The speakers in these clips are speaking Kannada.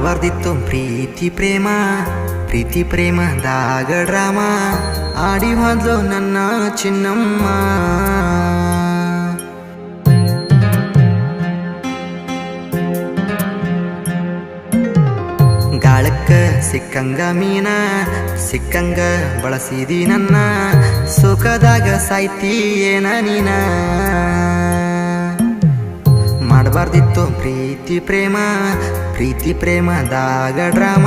ಮಾಡಬಾರ್ದಿತ್ತು ಪ್ರೀತಿ ಪ್ರೇಮ ಪ್ರೀತಿ ಪ್ರೇಮದಾಗ ಡ್ರಾಮ ಆಡಿ ಹೋದ್ಲು ನನ್ನ ಚಿನ್ನಮ್ಮ. ಗಾಳಕ್ಕ ಸಿಕ್ಕಂಗ ಮೀನ ಸಿಕ್ಕಂಗ ಬಳಸಿದಿ ನನ್ನ ಸುಖದಾಗ ಸಾಯ್ತಿ ಏನ ನೀನ. ಮಾಡಬಾರ್ದಿತ್ತು ಪ್ರೀತಿ ಪ್ರೇಮ ಪ್ರೀತಿ ಪ್ರೇಮದಾಗ ಡ್ರಾಮ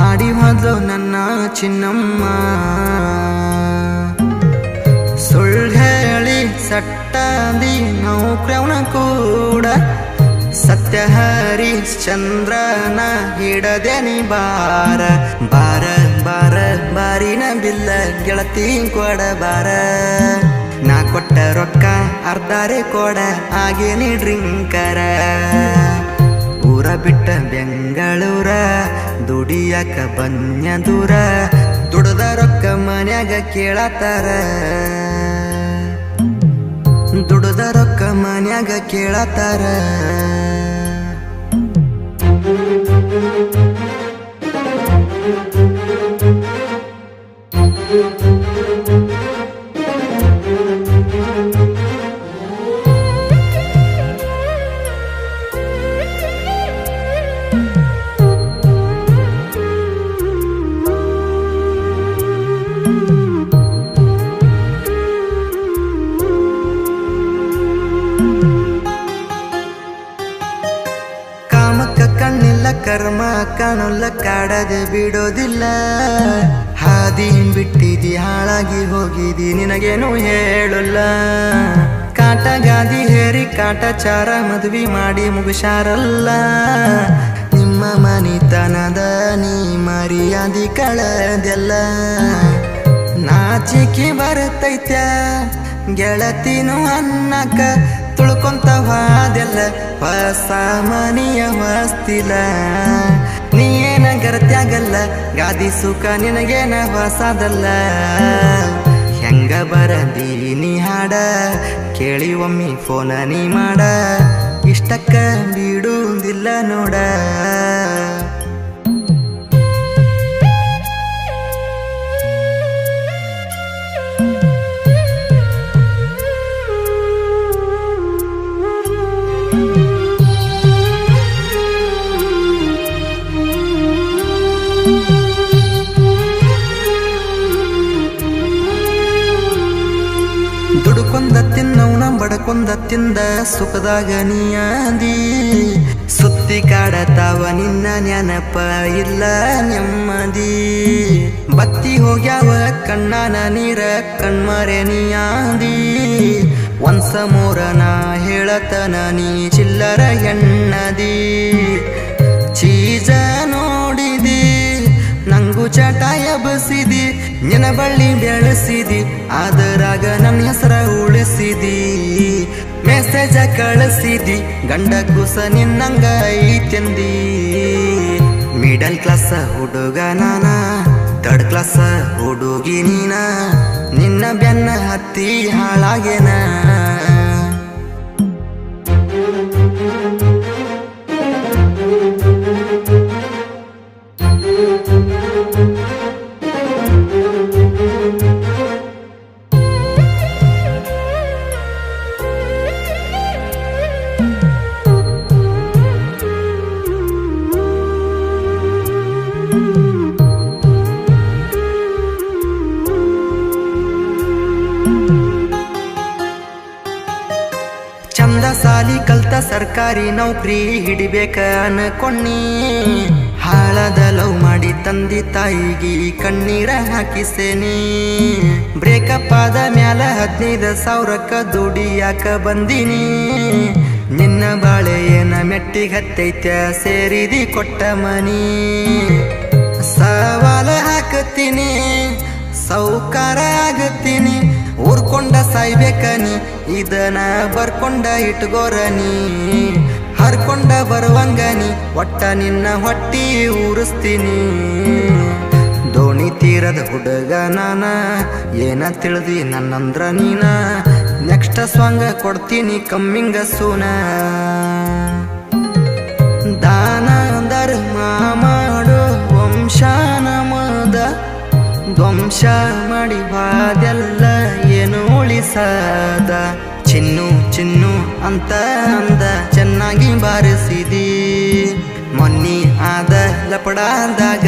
ಆಡಿ ಹೋದ್ಲು ನನ್ನ ಚಿನ್ನಮ್ಮ. ಸುಳ್ಳು ಹೇಳಿ ಸಟ್ಟಾದಿ ನೌಕ್ರವನ ಕೂಡ ಸತ್ಯ ಹರಿಶ್ಚಂದ್ರನ ಹಿಡದೇನಿ ಬಾರ ಬಾರ ಬಾರ ಬಾರಿನ ಬಿಲ್ಲ ಗೆಳತಿ ಕೊಡ ಬಾರ. ನಾ ಕೊಟ್ಟ ರೊಕ್ಕ ಅರ್ಧಾರೆ ಕೊಡ ಆಗೇನಿ ಡ್ರಿಂಕರ. ಊರ ಬಿಟ್ಟ ಬೆಂಗಳೂರ ದುಡಿಯಾಕ ಬನ್ಯ ದೂರ ದುಡದ ರೊಕ್ಕ ಮನ್ಯಾಗ ಕೇಳತಾರ. ದುಡದ ರೊಕ್ಕ ಮನ್ಯಾಗ ಕೇಳತಾರ. ಕಣ್ಣಿಲ್ಲ ಕರ್ಮ ಕಾಣಲ್ಲ ಕಾಡದೆ ಬಿಡೋದಿಲ್ಲ. ಹಾದಿ ಬಿಟ್ಟಿದಿ ಹಾಳಾಗಿ ಹೋಗಿದಿ ನಿನಗೇನು ಹೇಳಲ್ಲ. ಕಾಟ ಗಾದಿ ಹೇರಿ ಕಾಟಚಾರ ಮದ್ವಿ ಮಾಡಿ ಮುಗಿಸಾರಲ್ಲ. ನಿಮ್ಮ ಮನಿತನದ ನೀ ಮರ್ಯಾದಿ ಕಳದೆಲ್ಲ. ನಾಚಿಕೆ ಬರ್ತೈತ್ಯ ಗೆಳತಿನು ಅನ್ನಕ ತುಳ್ಕೊಂತ ಹಾದೆಲ್ಲ ಹೊಸ ಮನಿಯ ಹೊಸ್ತಿಲ್ಲ. ನೀ ಏನ ಗರತ್ಯಾಗಲ್ಲ ಗಾದಿ ಸುಖ ನಿನಗೇನ ಹೊಸದಲ್ಲ. ಹೆಂಗ ಬರದೀನಿ ಹಾಡ ಕೇಳಿ ಒಮ್ಮಿ ಫೋನ ನೀ ಮಾಡ ಇಷ್ಟಕ್ಕ ಬಿಡುವುದಿಲ್ಲ ನೋಡ. ದುಡುಕೊಂದ ತಿನ್ನವನ ಬಡಕೊಂದ ತಿಂದ ಸುಖದಾಗ ನೀಯಾದಿ. ಸುತ್ತಿ ಕಾಡತಾವ ನಿನ್ನ ನೆನಪ ಇಲ್ಲ ನೆಮ್ಮದಿ. ಬತ್ತಿ ಹೋಗ್ಯಾವ ಕಣ್ಣಾನ ನೀರ ಕಣ್ಮರೆ ನೀಯಾದಿ. ಒಂದ್ಸ ಮೂರನ ಹೇಳತನ ನೀ ಚಿಲ್ಲರ ಹೆಣ್ಣದಿ. ಚೀಜ ನೋಡಿದಿ ನಂಗು ಚಟ ಎಬಸಿದಿ ನಿನ ಬಳ್ಳಿ ಬೆಳೆಸಿದಿ ಅದರಾಗ ನನ್ನ ಹೆಸರ ಉಳಿಸಿದಿ. ಮೆಸೇಜ ಕಳಿಸಿದಿ ಗಂಡ ಕುಸ ನಿನ್ನಂಗ ಐತೆಂದಿ. ಮಿಡಲ್ ಕ್ಲಾಸ್ ಹುಡುಗ ನಾನ ಥರ್ಡ್ ಕ್ಲಾಸ್ ಹುಡುಗಿ ನೀನ. ನಿನ್ನ ಬೆನ್ನ ಹತ್ತಿ ಹಾಳಾಗೇನ. ಚಂದ ಸಾಲಿ ಕಲ್ತ ಸರ್ಕಾರಿ ನೌಕರಿ ಹಿಡಿಬೇಕ ಅನ್ಕೊಂಡಿ. ಹಾಳದ ಲವ್ ಮಾಡಿ ತಂದಿ ತಾಯಿಗಿ ಕಣ್ಣೀರ ಹಾಕಿಸೇನಿ. ಬ್ರೇಕಪ್ ಆದ ಮ್ಯಾಲ 15,000ಕ್ಕ ದುಡಿಯಾಕ ಬಂದಿನಿ. ನಿನ್ನ ಬಾಳೆ ಏನ ಮೆಟ್ಟಿಗೆ ಹತ್ತೈತ್ಯ ಸೇರಿದಿ ಕೊಟ್ಟ ಮನಿ. ಸವಾಲ ಹಾಕತ್ತೀನಿ ಸೌಕಾರ ಆಗತ್ತೀನಿ. ಊರ್ಕೊಂಡ ಸಾಯ್ಬೇಕನಿ ಇದನ ಬರ್ಕೊಂಡ ಇಟ್ಗೋರನಿ. ಹರ್ಕೊಂಡ ಬರುವಂಗನಿ ಒಟ್ಟ ನಿನ್ನ ಹೊಟ್ಟಿ ಊರಿಸ್ತೀನಿ. ದೋಣಿ ತೀರದ ಹುಡುಗ ನಾನ ಏನ ತಿಳಿದಿ ನನ್ನಂದ್ರ ನೀನ. ನೆಕ್ಸ್ಟ್ ಸಾಂಗ್ ಕೊಡ್ತೀನಿ ಕಮ್ಮಿಂಗ ಸೂನ. ದಾನ ಧರ್ಮ ಮೋಸ ಮಾಡಿ ಬಾದೆಲ್ಲ ಏನು ಉಳಿಸದ ಚಿನ್ನು ಚಿನ್ನು ಅಂತ ಅಂದ ಚೆನ್ನಾಗಿ ಬಾರಿಸಿದಿ ಮೊನ್ನಿ ಆದ ಲಪಡಾದಾಗ